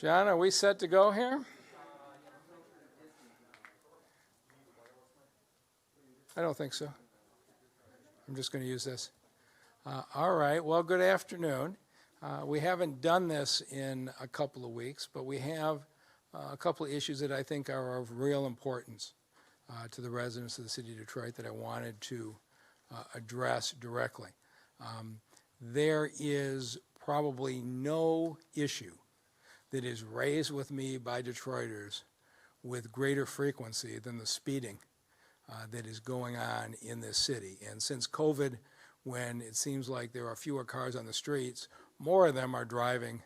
John, are we set to go here? I don't think so. I'm just going to use this. All right, well, good afternoon. We haven't done this in a couple of weeks, but we have a couple of issues that I think are of real importance to the residents of the city of Detroit that I wanted to address directly. There is probably no issue that is raised with me by Detroiters with greater frequency than the speeding that is going on in this city. And since COVID, when it seems like there are fewer cars on the streets, more of them are driving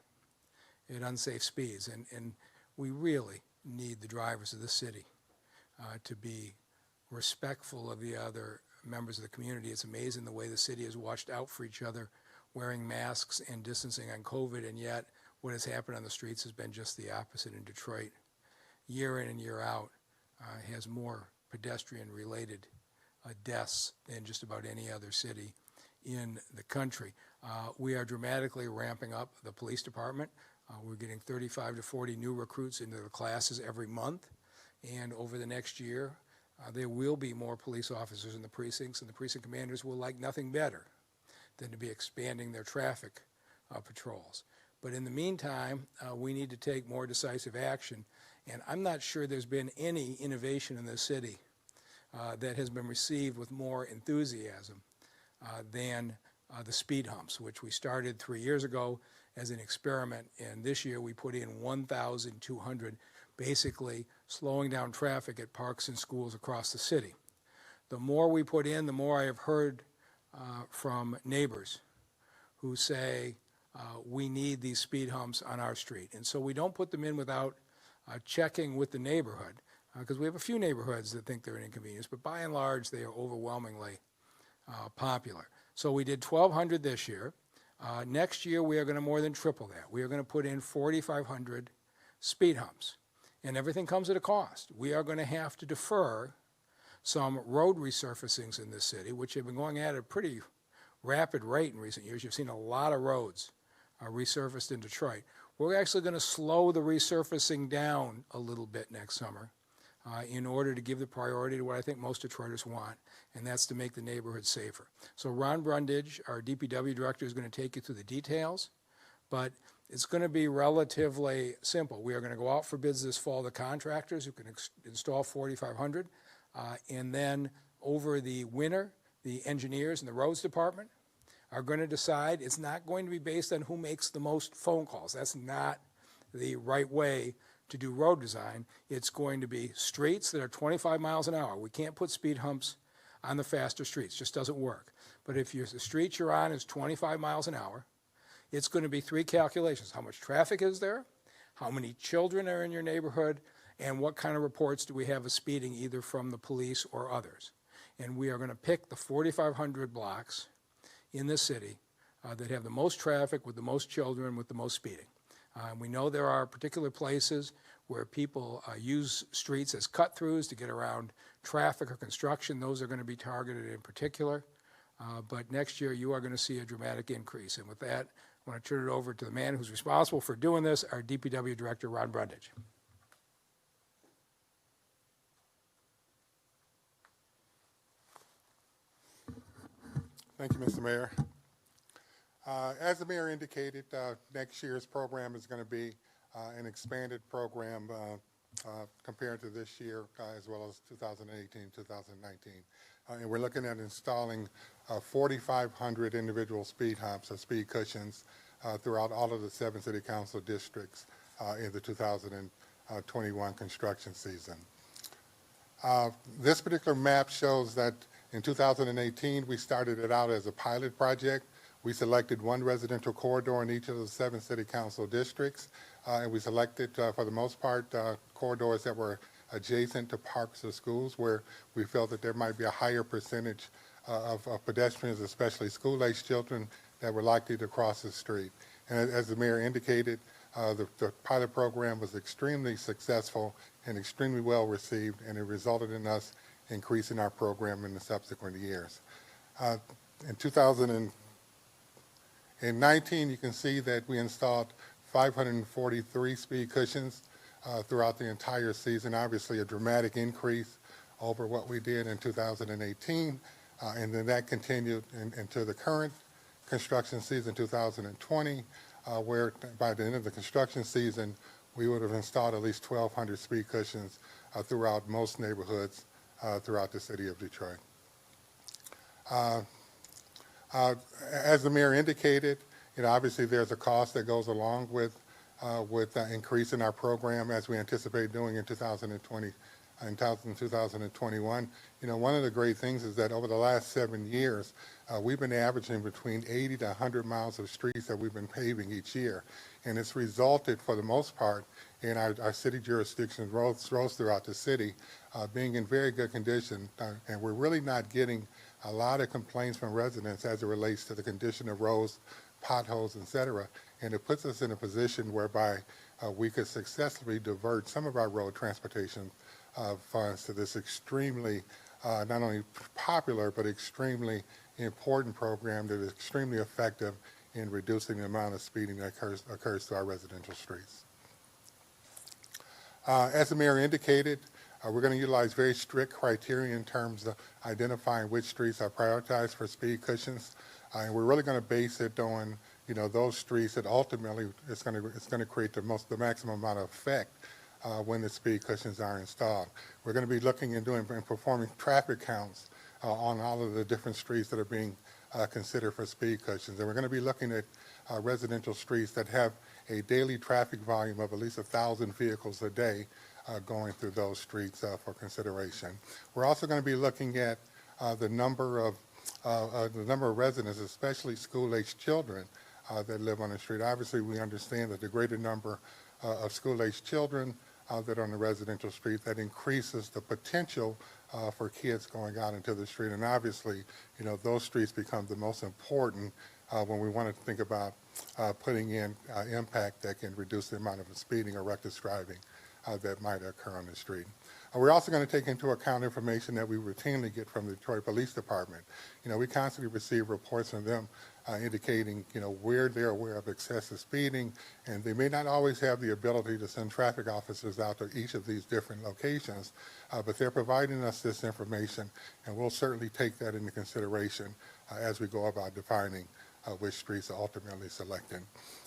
at unsafe speeds. And we really need the drivers of the city to be respectful of the other members of the community. It's amazing the way the city has watched out for each other, wearing masks and distancing on COVID, and yet what has happened on the streets has been just the opposite in Detroit. Year in and year out has more pedestrian-related deaths than just about any other city in the country. We are dramatically ramping up the police department. We're getting 35 to 40 new recruits into the classes every month, and over the next year there will be more police officers in the precincts, and the precinct commanders will like nothing better than to be expanding their traffic patrols. But in the meantime, we need to take more decisive action, and I'm not sure there's been any innovation in this city that has been received with more enthusiasm than the speed humps, which we started 3 years ago as an experiment, and this year we put in 1,200, basically slowing down traffic at parks and schools across the city. The more we put in, the more I have heard from neighbors who say, we need these speed humps on our street. And so we don't put them in without checking with the neighborhood, because we have a few neighborhoods that think they're an inconvenience, but by and large they are overwhelmingly popular. So we did 1,200 this year. Next year we are going to more than triple that. We are going to put in 4,500 speed humps, and everything comes at a cost. We are going to have to defer some road resurfacings in this city, which have been going at a pretty rapid rate in recent years. You've seen a lot of roads resurfaced in Detroit. We're actually going to slow the resurfacing down a little bit next summer in order to give the priority to what I think most Detroiters want, and that's to make the neighborhood safer. So Ron Brundidge, our DPW director, is going to take you through the details, but it's going to be relatively simple. We are going to go out for bids this fall to contractors who can install 4,500, and then over the winter, the engineers and the roads department are going to decide. It's not going to be based on who makes the most phone calls. That's not the right way to do road design. It's going to be streets that are 25 miles an hour. We can't put speed humps on the faster streets. It just doesn't work. But if the street you're on is 25 miles an hour, it's going to be three calculations. How much traffic is there? How many children are in your neighborhood? And what kind of reports do we have of speeding, either from the police or others? And we are going to pick the 4,500 blocks in this city that have the most traffic, with the most children, with the most speeding. We know there are particular places where people use streets as cut-throughs to get around traffic or construction. Those are going to be targeted in particular. But next year you are going to see a dramatic increase. And with that, I want to turn it over to the man who's responsible for doing this, our DPW director, Ron Brundidge. Thank you, Mr. Mayor. As the mayor indicated, next year's program is going to be an expanded program compared to this year, as well as 2018, 2019. And we're looking at installing 4,500 individual speed humps or speed cushions throughout all of the 7 city council districts in the 2021 construction season. This particular map shows that in 2018, we started it out as a pilot project. We selected one residential corridor in each of the 7 city council districts, and we selected, for the most part, corridors that were adjacent to parks or schools, where we felt that there might be a higher percentage of pedestrians, especially school-aged children, that were likely to cross the street. And as the mayor indicated, the pilot program was extremely successful and extremely well received, and it resulted in us increasing our program in the subsequent years. In 2019, you can see that we installed 543 speed cushions throughout the entire season. Obviously, a dramatic increase over what we did in 2018, and then that continued into the current construction season 2020, where by the end of the construction season, we would have installed at least 1,200 speed cushions throughout most neighborhoods throughout the city of Detroit. As the mayor indicated, obviously there's a cost that goes along with increasing our program as we anticipate doing in 2020 and 2021. One of the great things is that over the last 7 years, we've been averaging between 80 to 100 miles of streets that we've been paving each year. And it's resulted, for the most part, in our city jurisdiction, roads throughout the city, being in very good condition. And we're really not getting a lot of complaints from residents as it relates to the condition of roads, potholes, et cetera. And it puts us in a position whereby we could successfully divert some of our road transportation funds to this extremely, not only popular, but extremely important program that is extremely effective in reducing the amount of speeding that occurs through our residential streets. As the mayor indicated, we're going to utilize very strict criteria in terms of identifying which streets are prioritized for speed cushions, and we're really going to base it on those streets that ultimately it's going to create the maximum amount of effect when the speed cushions are installed. We're going to be looking and performing traffic counts on all of the different streets that are being considered for speed cushions, and we're going to be looking at residential streets that have a daily traffic volume of at least 1,000 vehicles a day going through those streets for consideration. We're also going to be looking at the number of residents, especially school-aged children that live on the street. Obviously, we understand that the greater number of school-aged children that are on the residential street, that increases the potential for kids going out into the street. And obviously, those streets become the most important when we want to think about putting in impact that can reduce the amount of speeding or reckless driving that might occur on the street. We're also going to take into account information that we routinely get from the Detroit Police Department. We constantly receive reports from them indicating, where they're aware of excessive speeding, and they may not always have the ability to send traffic officers out to each of these different locations, but they're providing us this information, and we'll certainly take that into consideration as we go about defining which streets are ultimately selected.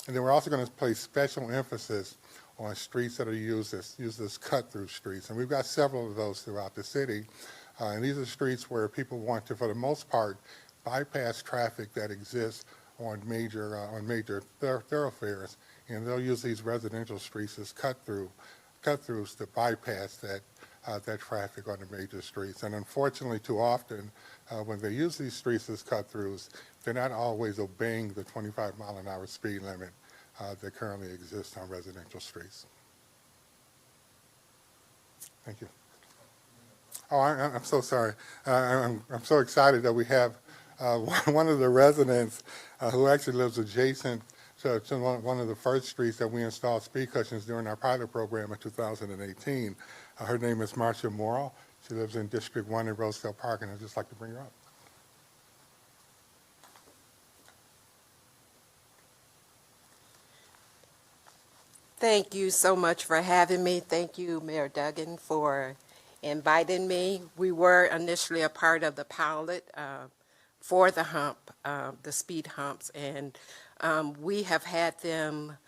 And then we're also going to place special emphasis on streets that are used as cut-through streets. And we've got several of those throughout the city. And these are streets where people want to, for the most part, bypass traffic that exists on major thoroughfares. And they'll use these residential streets as cut-throughs to bypass that traffic on the major streets. And unfortunately, too often, when they use these streets as cut-throughs, they're not always obeying the 25-mile-an-hour speed limit that currently exists on residential streets. Thank you. Oh, I'm so sorry. I'm so excited that we have one of the residents who actually lives adjacent to one of the first streets that we installed speed cushions during our pilot program in 2018. Her name is Marcia Morrow. She lives in District 1 in Rosedale Park, and I'd just like to bring her up. Thank you so much for having me. Thank you, Mayor Duggan, for inviting me. We were initially a part of the pilot for the hump, the speed humps, and we have had them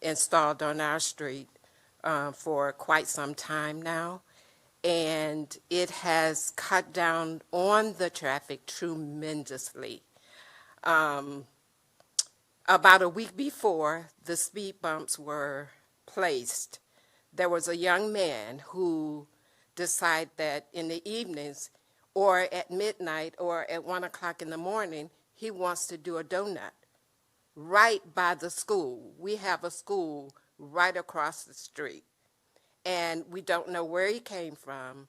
installed on our street for quite some time now, and it has cut down on the traffic tremendously. About a week before the speed bumps were placed, there was a young man who decided that in the evenings or at midnight or at 1 o'clock in the morning, he wants to do a donut right by the school. We have a school right across the street, and we don't know where he came from.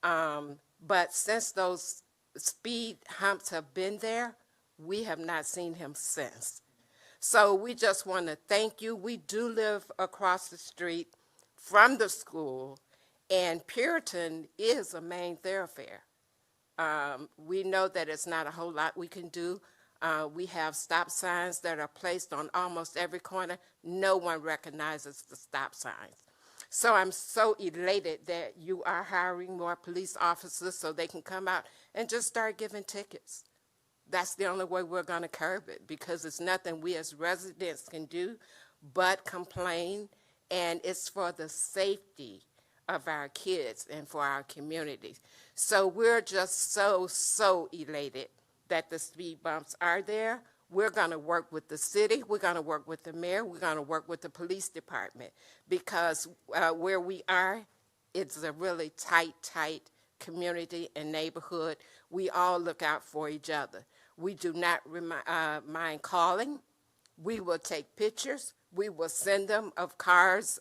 But since those speed humps have been there, we have not seen him since. So we just want to thank you. We do live across the street from the school, and Puritan is a main thoroughfare. We know that it's not a whole lot we can do We have stop signs that are placed on almost every corner. No one recognizes the stop signs. So I'm so elated that you are hiring more police officers so they can come out and just start giving tickets. That's the only way we're going to curb it, because it's nothing we as residents can do but complain, and it's for the safety of our kids and for our communities. So we're just so elated that the speed bumps are there. We're going to work with the city, we're going to work with the mayor, we're going to work with the police department, because where we are, it's a really tight community and neighborhood. We all look out for each other. We do not mind calling. We will take pictures. We will send them of cars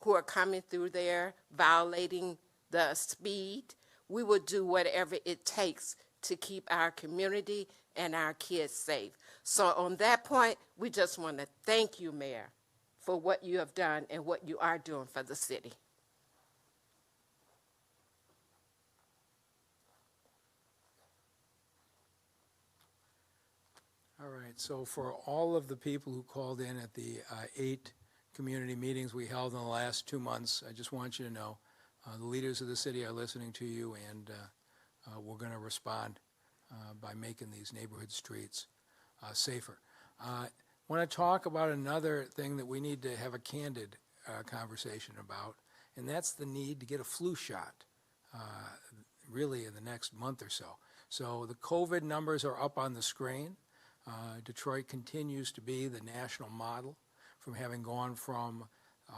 who are coming through there violating the speed. We will do whatever it takes to keep our community and our kids safe. So on that point, we just want to thank you, Mayor, for what you have done and what you are doing for the city. All right, so for all of the people who called in at the 8 community meetings we held in the last 2 months, I just want you to know the leaders of the city are listening to you, and we're going to respond by making these neighborhood streets safer. I want to talk about another thing that we need to have a candid conversation about, and that's the need to get a flu shot really in the next month or so. So the COVID numbers are up on the screen. Detroit continues to be the national model, from having gone from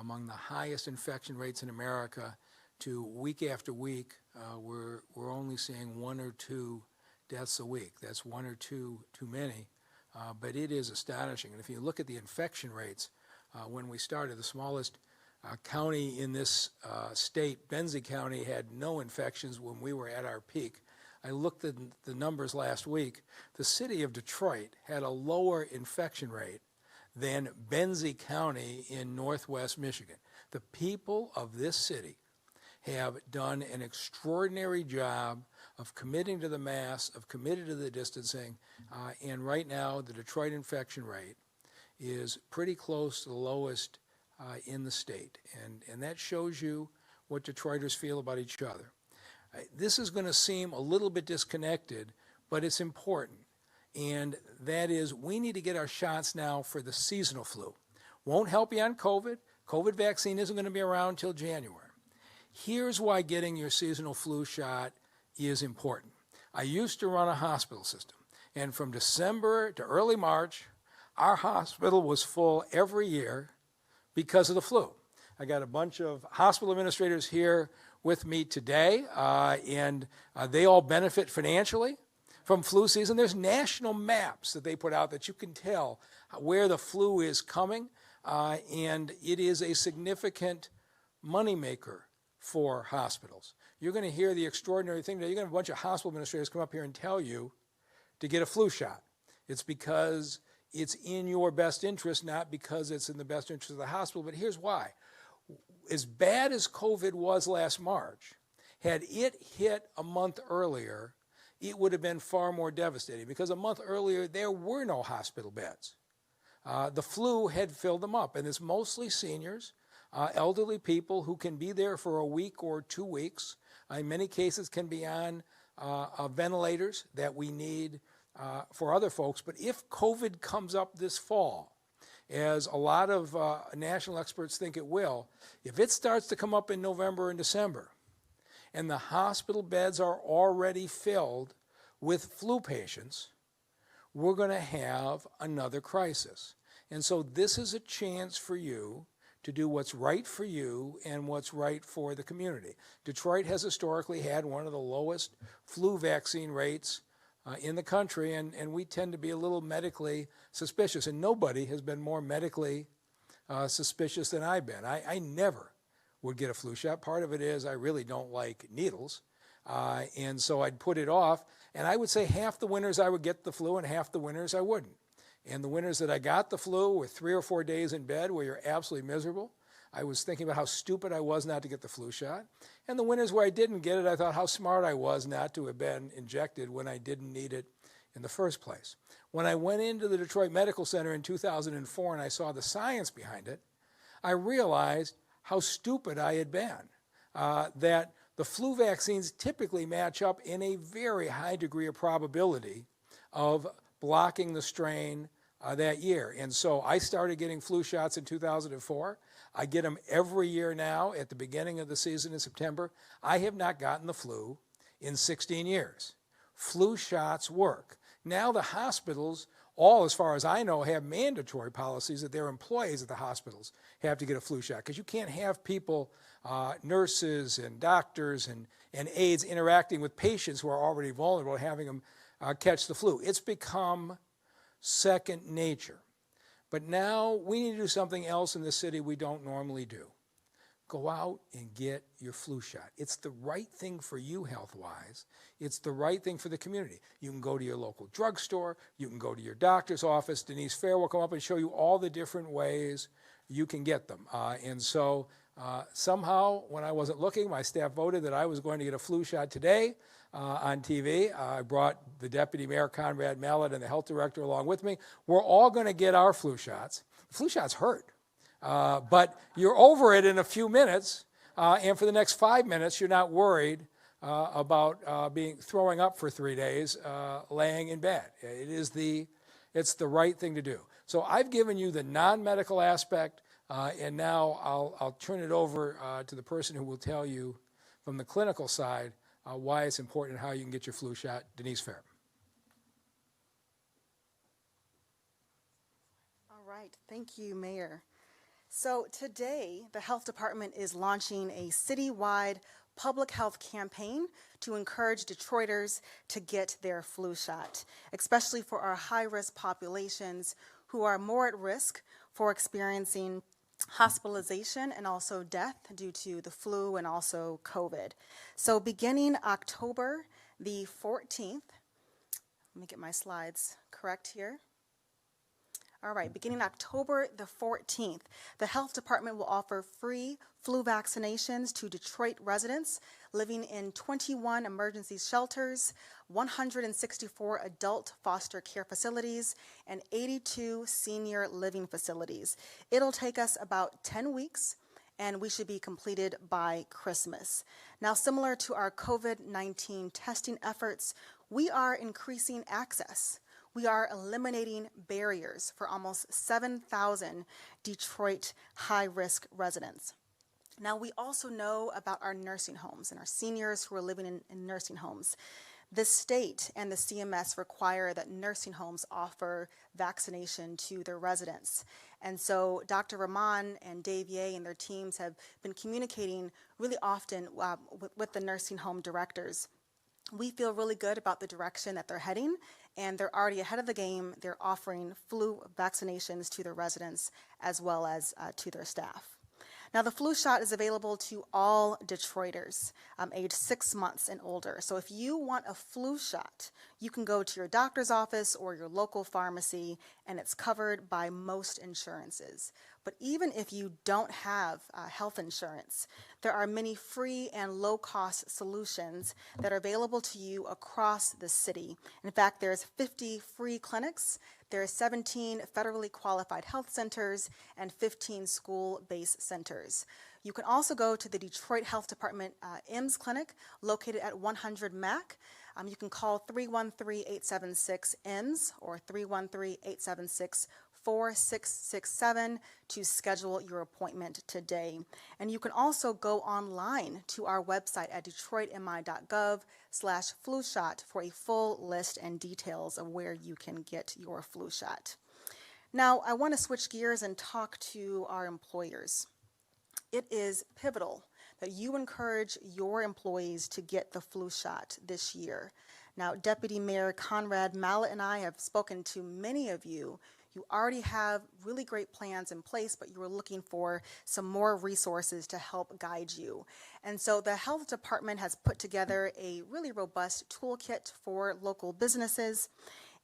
among the highest infection rates in America to week after week, we're only seeing 1 or 2 deaths a week. That's 1 or 2 too many, but it is astonishing. And if you look at the infection rates, when we started, the smallest county in this state, Benzie County, had no infections when we were at our peak. I looked at the numbers last week. The city of Detroit had a lower infection rate than Benzie County in northwest Michigan. The people of this city have done an extraordinary job of committing to the mask, of committing to the distancing, and right now the Detroit infection rate is pretty close to the lowest in the state, and that shows you what Detroiters feel about each other. This is going to seem a little bit disconnected, but it's important, and that is we need to get our shots now for the seasonal flu. Won't help you on COVID. COVID vaccine isn't going to be around until January. Here's why getting your seasonal flu shot is important. I used to run a hospital system, and from December to early March, our hospital was full every year because of the flu. I got a bunch of hospital administrators here with me today, and they all benefit financially from flu season. There's national maps that they put out that you can tell where the flu is coming, and it is a significant moneymaker for hospitals. You're going to hear the extraordinary thing. You're going to have a bunch of hospital administrators come up here and tell you to get a flu shot. It's because it's in your best interest, not because it's in the best interest of the hospital. But here's why. As bad as COVID was last March, had it hit a month earlier, it would have been far more devastating, because a month earlier there were no hospital beds. The flu had filled them up, and it's mostly seniors, elderly people who can be there for a week or 2 weeks. In many cases can be on ventilators that we need for other folks. But if COVID comes up this fall, as a lot of national experts think it will, if it starts to come up in November and December, and the hospital beds are already filled with flu patients, we're going to have another crisis. And so this is a chance for you to do what's right for you and what's right for the community. Detroit has historically had one of the lowest flu vaccine rates in the country, and we tend to be a little medically suspicious, and nobody has been more medically suspicious than I've been. I never would get a flu shot. Part of it is I really don't like needles, and so I'd put it off, and I would say half the winters I would get the flu and half the winters I wouldn't. And the winters that I got the flu were 3 or 4 days in bed where you're absolutely miserable. I was thinking about how stupid I was not to get the flu shot. And the winters where I didn't get it, I thought how smart I was not to have been injected when I didn't need it in the first place. When I went into the Detroit Medical Center in 2004 and I saw the science behind it, I realized how stupid I had been, that the flu vaccines typically match up in a very high degree of probability of blocking the strain that year. And so I started getting flu shots in 2004. I get them every year now at the beginning of the season in September. I have not gotten the flu in 16 years. Flu shots work. Now the hospitals, all as far as I know, have mandatory policies that their employees at the hospitals have to get a flu shot, because you can't have people, nurses and doctors and aides interacting with patients who are already vulnerable, having them catch the flu. It's become second nature. But now we need to do something else in the city we don't normally do. Go out and get your flu shot. It's the right thing for you health-wise. It's the right thing for the community. You can go to your local drugstore. You can go to your doctor's office. Denise Fair will come up and show you all the different ways you can get them. And so somehow, when I wasn't looking, my staff voted that I was going to get a flu shot today on TV. I brought the Deputy Mayor, Conrad Mallett, and the health director along with me. We're all going to get our flu shots. Flu shots hurt. But you're over it in a few minutes, and for the next 5 minutes, you're not worried about throwing up for 3 days, laying in bed. It's the right thing to do. So I've given you the non-medical aspect, and now I'll turn it over to the person who will tell you from the clinical side why it's important and how you can get your flu shot. Denise Fair. All right, thank you, Mayor. So today, the Health Department is launching a citywide public health campaign to encourage Detroiters to get their flu shot, especially for our high-risk populations who are more at risk for experiencing hospitalization and also death due to the flu and also COVID. So beginning October the 14th, let me get my slides correct here. All right, beginning October the 14th, the Health Department will offer free flu vaccinations to Detroit residents living in 21 emergency shelters, 164 adult foster care facilities, and 82 senior living facilities. It'll take us about 10 weeks, and we should be completed by Christmas. Now, similar to our COVID-19 testing efforts, we are increasing access. We are eliminating barriers for almost 7,000 Detroit high-risk residents. Now, we also know about our nursing homes and our seniors who are living in nursing homes. The state and the CMS require that nursing homes offer vaccination to their residents. And so Dr. Rahman and Dave Ye and their teams have been communicating really often with the nursing home directors. We feel really good about the direction that they're heading, and they're already ahead of the game. They're offering flu vaccinations to their residents as well as to their staff. Now, the flu shot is available to all Detroiters aged 6 months and older. So if you want a flu shot, you can go to your doctor's office or your local pharmacy, and it's covered by most insurances. But even if you don't have health insurance, there are many free and low-cost solutions that are available to you across the city. In fact, there's 50 free clinics. There are 17 federally qualified health centers and 15 school-based centers. You can also go to the Detroit Health Department IMS clinic located at 100 Mac. You can call 313-876-IMS or 313-876-4667 to schedule your appointment today. And you can also go online to our website at detroitmi.gov/flu shot for a full list and details of where you can get your flu shot. Now, I want to switch gears and talk to our employers. It is pivotal that you encourage your employees to get the flu shot this year. Now, Deputy Mayor Conrad Mallett and I have spoken to many of you. You already have really great plans in place, but you are looking for some more resources to help guide you. And so the Health Department has put together a really robust toolkit for local businesses.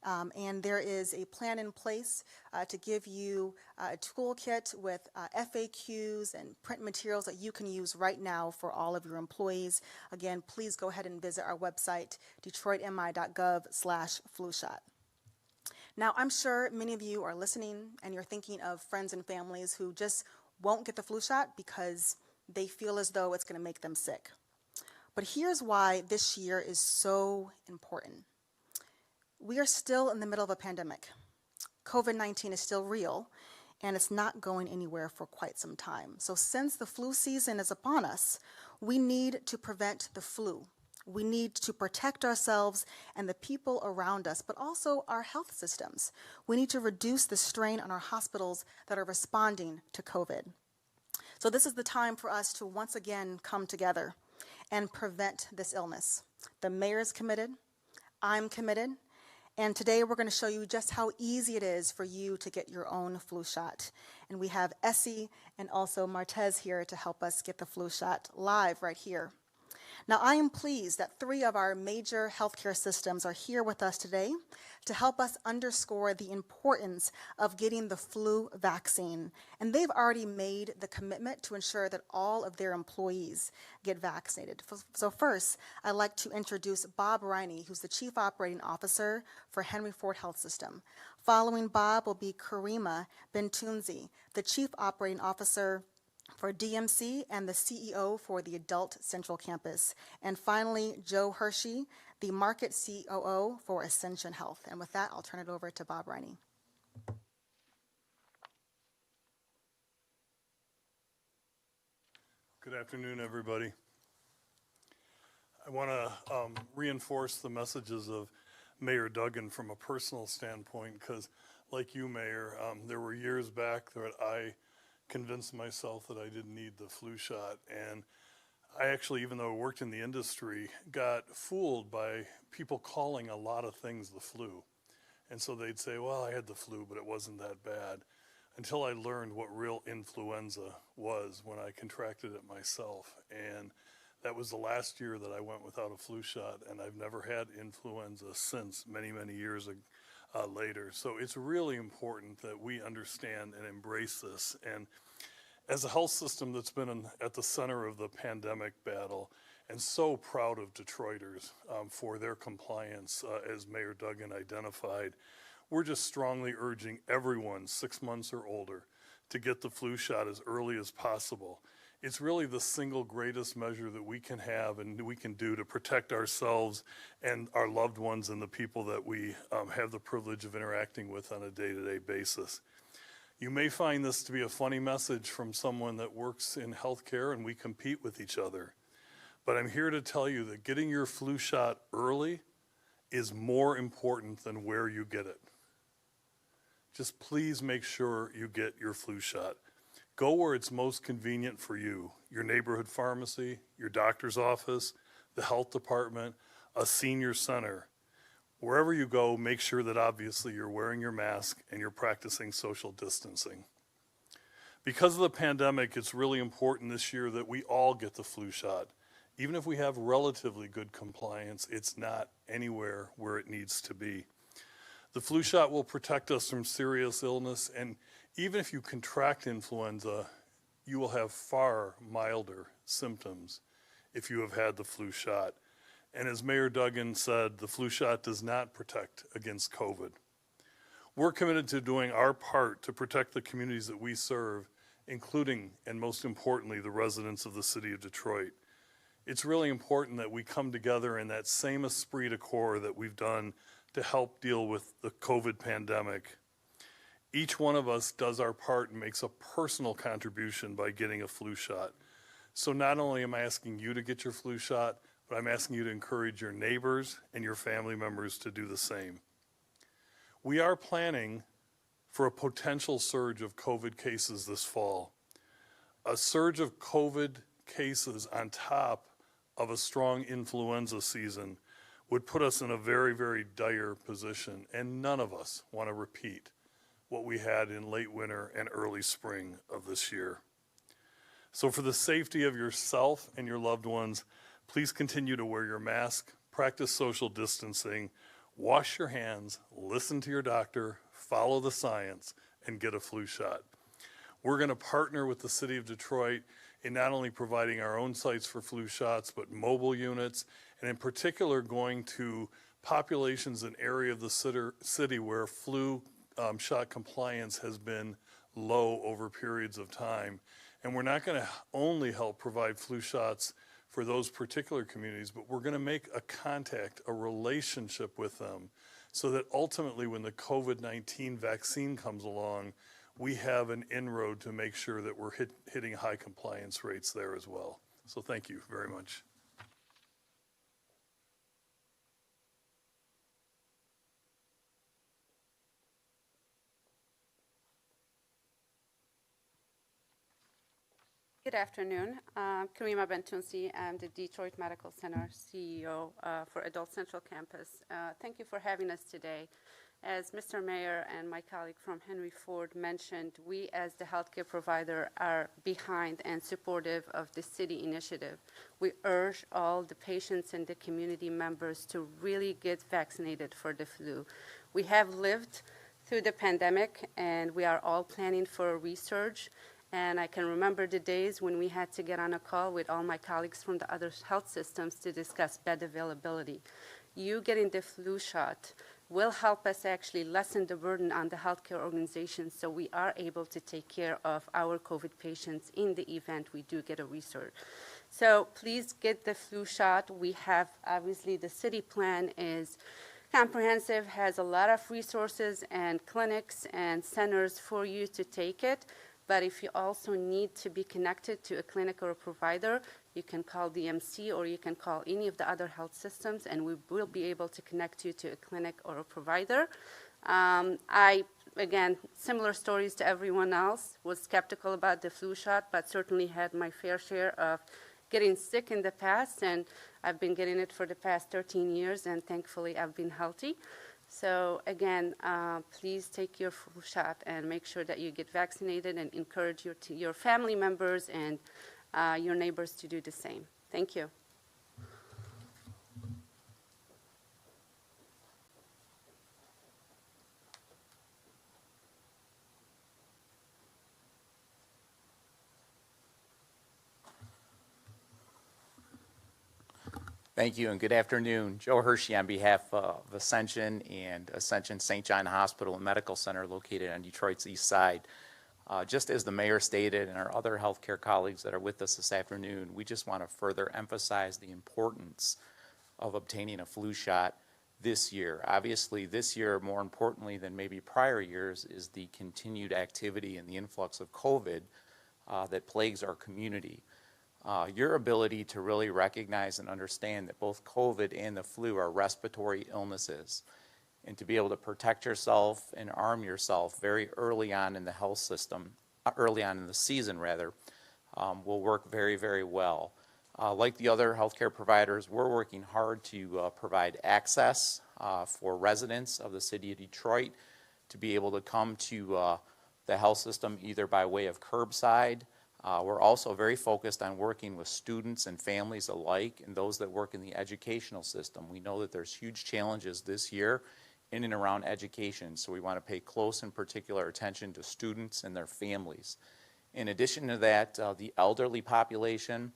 And there is a plan in place to give you a toolkit with FAQs and print materials that you can use right now for all of your employees. Again, please go ahead and visit our website, detroitmi.gov/flu shot. Now, I'm sure many of you are listening and you're thinking of friends and families who just won't get the flu shot because they feel as though it's going to make them sick. But here's why this year is so important. We are still in the middle of a pandemic. COVID-19 is still real, and it's not going anywhere for quite some time. So since the flu season is upon us, we need to prevent the flu. We need to protect ourselves and the people around us, but also our health systems. We need to reduce the strain on our hospitals that are responding to COVID. So this is the time for us to once again come together and prevent this illness. The mayor is committed, I'm committed, and today we're going to show you just how easy it is for you to get your own flu shot. And we have Essie and also Martez here to help us get the flu shot live right here. Now, I am pleased that 3 of our major healthcare systems are here with us today to help us underscore the importance of getting the flu vaccine. And they've already made the commitment to ensure that all of their employees get vaccinated. So first, I'd like to introduce Bob Riney, who's the Chief Operating Officer for Henry Ford Health System. Following Bob will be Karima Bentunzi, the Chief Operating Officer for DMC and the CEO for the Adult Central Campus. And finally, Joe Hershey, the Market COO for Ascension Health. And with that, I'll turn it over to Bob Reiny. Good afternoon, everybody. I want to reinforce the messages of Mayor Duggan from a personal standpoint, because like you, Mayor, there were years back that I convinced myself that I didn't need the flu shot. And I actually, even though I worked in the industry, got fooled by people calling a lot of things the flu. And so they'd say, well, I had the flu, but it wasn't that bad. Until I learned what real influenza was when I contracted it myself. And that was the last year that I went without a flu shot, and I've never had influenza since, many, many years later. So it's really important that we understand and embrace this. And as a health system that's been at the center of the pandemic battle, and so proud of Detroiters for their compliance, as Mayor Duggan identified, we're just strongly urging everyone 6 months or older to get the flu shot as early as possible. It's really the single greatest measure that we can have and we can do to protect ourselves and our loved ones and the people that we have the privilege of interacting with on a day-to-day basis. You may find this to be a funny message from someone that works in healthcare and we compete with each other. But I'm here to tell you that getting your flu shot early is more important than where you get it. Just please make sure you get your flu shot. Go where it's most convenient for you, your neighborhood pharmacy, your doctor's office, the health department, a senior center. Wherever you go, make sure that obviously you're wearing your mask and you're practicing social distancing. Because of the pandemic, it's really important this year that we all get the flu shot. Even if we have relatively good compliance, it's not anywhere where it needs to be. The flu shot will protect us from serious illness, and even if you contract influenza, you will have far milder symptoms if you have had the flu shot. And as Mayor Duggan said, the flu shot does not protect against COVID. We're committed to doing our part to protect the communities that we serve, including, and most importantly, the residents of the city of Detroit. It's really important that we come together in that same esprit de corps that we've done to help deal with the COVID pandemic. Each one of us does our part and makes a personal contribution by getting a flu shot. So not only am I asking you to get your flu shot, but I'm asking you to encourage your neighbors and your family members to do the same. We are planning for a potential surge of COVID cases this fall. A surge of COVID cases on top of a strong influenza season would put us in a very, very dire position, and none of us want to repeat what we had in late winter and early spring of this year. So for the safety of yourself and your loved ones, please continue to wear your mask, practice social distancing, wash your hands, listen to your doctor, follow the science, and get a flu shot. We're going to partner with the City of Detroit in not only providing our own sites for flu shots, but mobile units, and in particular going to populations and area of the city where flu shot compliance has been low over periods of time. And we're not going to only help provide flu shots for those particular communities, but we're going to make a contact, a relationship with them, so that ultimately when the COVID-19 vaccine comes along, we have an inroad to make sure that we're hitting high compliance rates there as well. So thank you very much. Good afternoon. Karima Bentunsi. I'm the Detroit Medical Center CEO for Adult Central Campus. Thank you for having us today. As Mr. Mayor and my colleague from Henry Ford mentioned, we as the healthcare provider are behind and supportive of the city initiative. We urge all the patients and the community members to really get vaccinated for the flu. We have lived through the pandemic and we are all planning for a resurge. And I can remember the days when we had to get on a call with all my colleagues from the other health systems to discuss bed availability. You getting the flu shot will help us actually lessen the burden on the healthcare organizations so we are able to take care of our COVID patients in the event we do get a resurge. So please get the flu shot. We have, obviously, the city plan is comprehensive, has a lot of resources and clinics and centers for you to take it. But if you also need to be connected to a clinic or a provider, you can call DMC or you can call any of the other health systems and we will be able to connect you to a clinic or a provider. Again, similar stories to everyone else, was skeptical about the flu shot, but certainly had my fair share of getting sick in the past, and I've been getting it for the past 13 years, and thankfully I've been healthy. So again, please take your flu shot and make sure that you get vaccinated and encourage your family members and your neighbors to do the same. Thank you. Thank you and good afternoon. Joe Hershey on behalf of Ascension and Ascension St. John Hospital and Medical Center located on Detroit's east side. Just as the mayor stated and our other healthcare colleagues that are with us this afternoon, we just want to further emphasize the importance of obtaining a flu shot this year. Obviously, this year, more importantly than maybe prior years, is the continued activity and the influx of COVID that plagues our community. Your ability to really recognize and understand that both COVID and the flu are respiratory illnesses, and to be able to protect yourself and arm yourself very early on in the health system, early on in the season rather, will work very, very well. Like the other healthcare providers, we're working hard to provide access for residents of the city of Detroit to be able to come to the health system either by way of curbside. We're also very focused on working with students and families alike and those that work in the educational system. We know that there's huge challenges this year in and around education, so we want to pay close and particular attention to students and their families. In addition to that, the elderly population,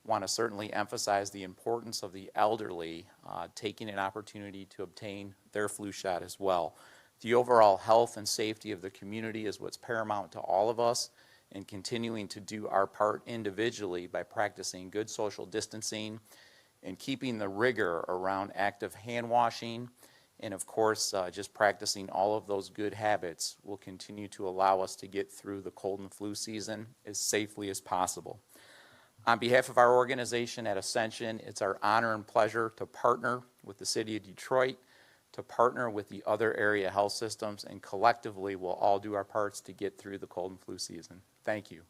want to certainly emphasize the importance of the elderly taking an opportunity to obtain their flu shot as well. The overall health and safety of the community is what's paramount to all of us, and continuing to do our part individually by practicing good social distancing and keeping the rigor around active hand washing, and of course just practicing all of those good habits will continue to allow us to get through the cold and flu season as safely as possible. On behalf of our organization at Ascension, it's our honor and pleasure to partner with the City of Detroit, to partner with the other area health systems, and collectively we'll all do our parts to get through the cold and flu season. Thank you.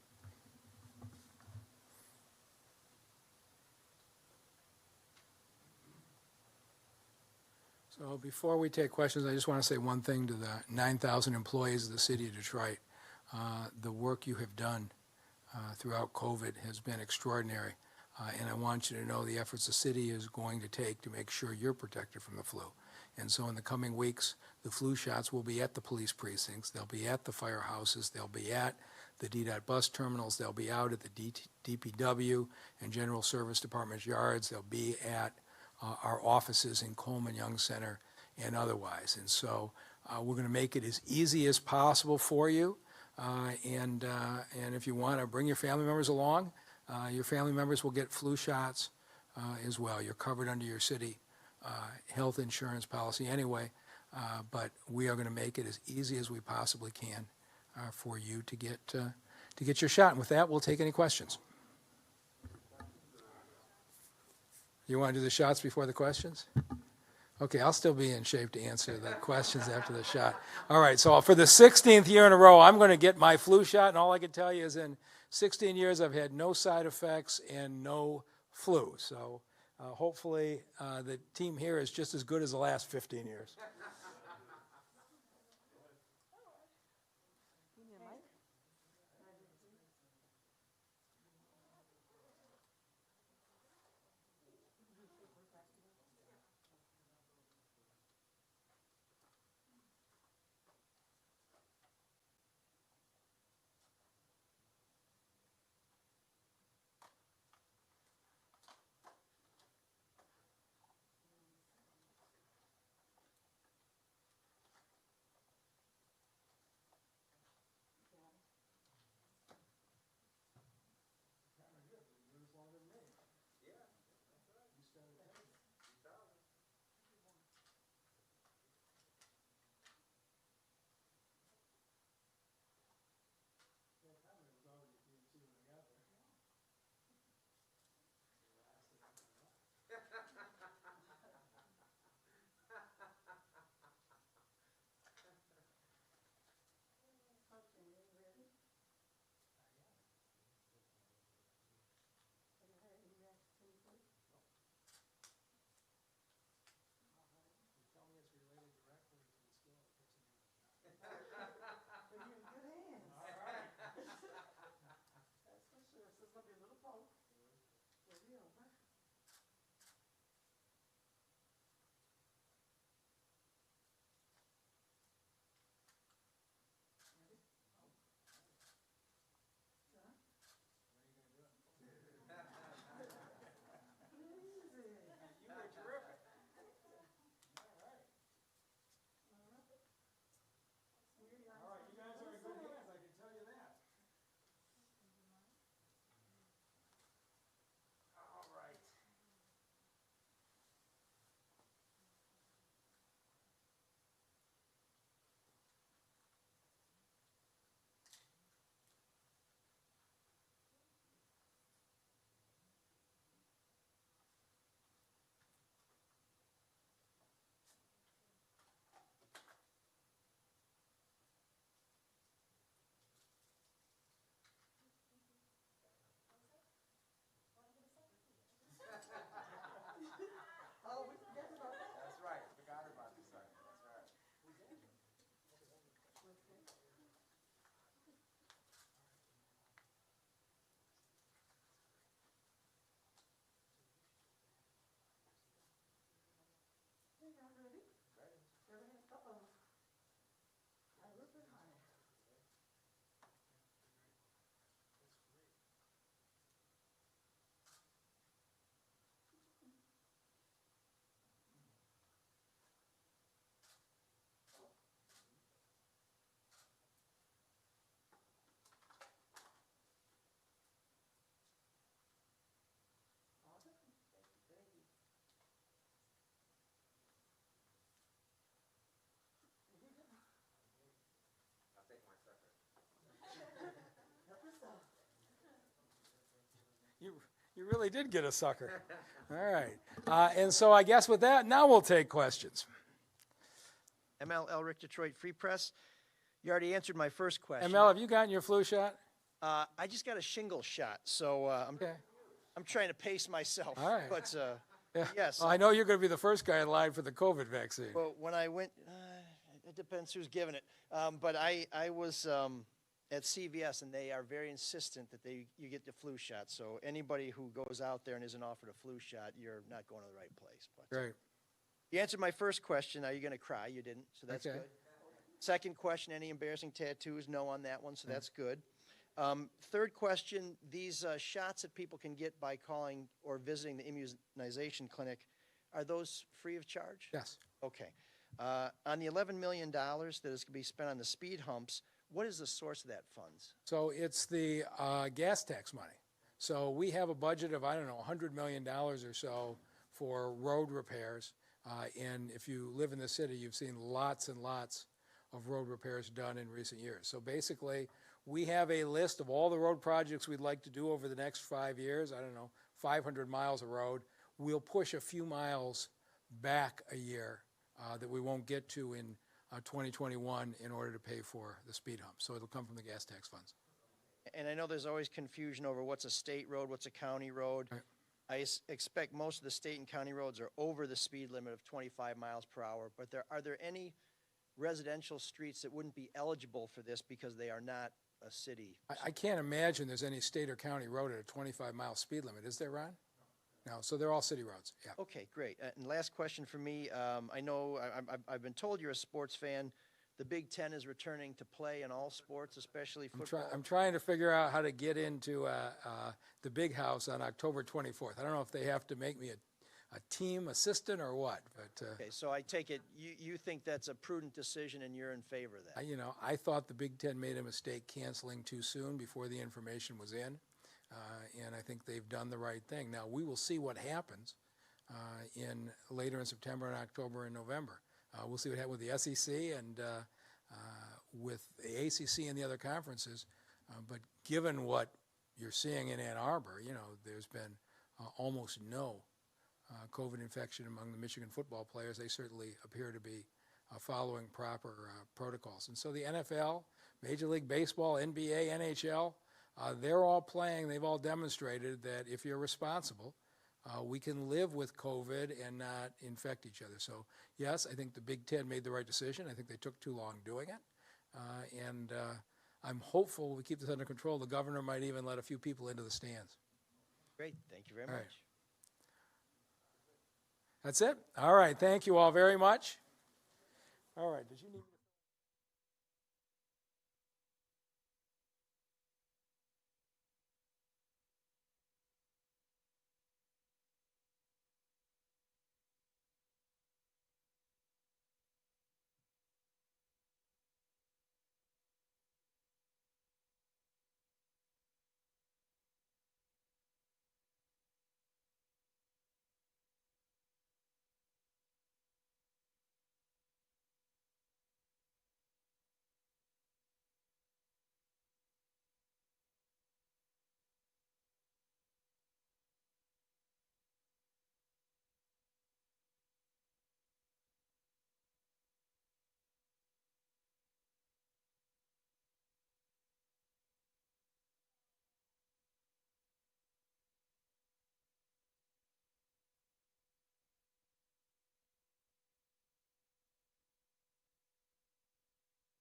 So before we take questions, I just want to say one thing to the 9,000 employees of the City of Detroit. The work you have done throughout COVID has been extraordinary. And I want you to know the efforts the city is going to take to make sure you're protected from the flu. And so in the coming weeks, the flu shots will be at the police precincts, they'll be at the firehouses, they'll be at the DDOT bus terminals, they'll be out at the DPW and General Service Department's yards, they'll be at our offices in Coleman Young Center and otherwise. And so we're going to make it as easy as possible for you. And if you want to bring your family members along, your family members will get flu shots as well. You're covered under your city health insurance policy anyway, but we are going to make it as easy as we possibly can for you to get your shot. And with that, we'll take any questions. You want to do the shots before the questions? Okay, I'll still be in shape to answer the questions after the shot. All right, so for the 16th year in a row, I'm going to get my flu shot, and all I can tell you is in 16 years, I've had no side effects and no flu. So hopefully the team here is just as good as the last 15 years. You really did get a sucker. All right. And so I guess with that, now we'll take questions. ML Elric, Detroit Free Press. You already answered my first question. ML, have you gotten your flu shot? I just got a shingle shot, so Okay. I'm trying to pace myself. All right. But Yeah. yes. Well, I know you're going to be the first guy in line for the COVID vaccine. Well, when I went, it depends who's giving it. But I was at CVS, and they are very insistent that you get the flu shot. So anybody who goes out there and isn't offered a flu shot, you're not going to the right place. But Great. You answered my first question. Are you going to cry? You didn't, so that's Okay. good. Second question, any embarrassing tattoos? No on that one, so that's good. Third question, these shots that people can get by calling or visiting the immunization clinic, are those free of charge? Yes. Okay. On the $11 million that is going to be spent on the speed humps, what is the source of that funds? So it's the gas tax money. So we have a budget of, I don't know, $100 million or so for road repairs. And if you live in the city, you've seen lots and lots of road repairs done in recent years. So basically, we have a list of all the road projects we'd like to do over the next 5 years. I don't know, 500 miles of road. We'll push a few miles back a year that we won't get to in 2021 in order to pay for the speed hump. So it'll come from the gas tax funds. And I know there's always confusion over what's a state road, what's a county road. Right. I expect most of the state and county roads are over the speed limit of 25 miles per hour, but are there any residential streets that wouldn't be eligible for this because they are not a city? I can't imagine there's any state or county road at a 25-mile speed limit. Is there, Ron? No, so they're all city roads, yeah. Okay, great. And last question for me. I know I've been told you're a sports fan. The Big Ten is returning to play in all sports, especially football. I'm trying to figure out how to get into the big house on October 24th. I don't know if they have to make me a team assistant or what, but Okay, so I take it you think that's a prudent decision and you're in favor of that? I thought the Big Ten made a mistake canceling too soon before the information was in, and I think they've done the right thing. Now, we will see what happens later in September and October and November. We'll see what happens with the SEC and with the ACC and the other conferences, but given what you're seeing in Ann Arbor, there's been almost no COVID infection among the Michigan football players. They certainly appear to be following proper protocols. And so the NFL, Major League Baseball, NBA, NHL, they're all playing. They've all demonstrated that if you're responsible, we can live with COVID and not infect each other. So, yes, I think the Big Ten made the right decision. I think they took too long doing it. And I'm hopeful we keep this under control. The governor might even let a few people into the stands. Great, thank you very All right. much. That's it? All right. Thank you all very much. All right. Did you need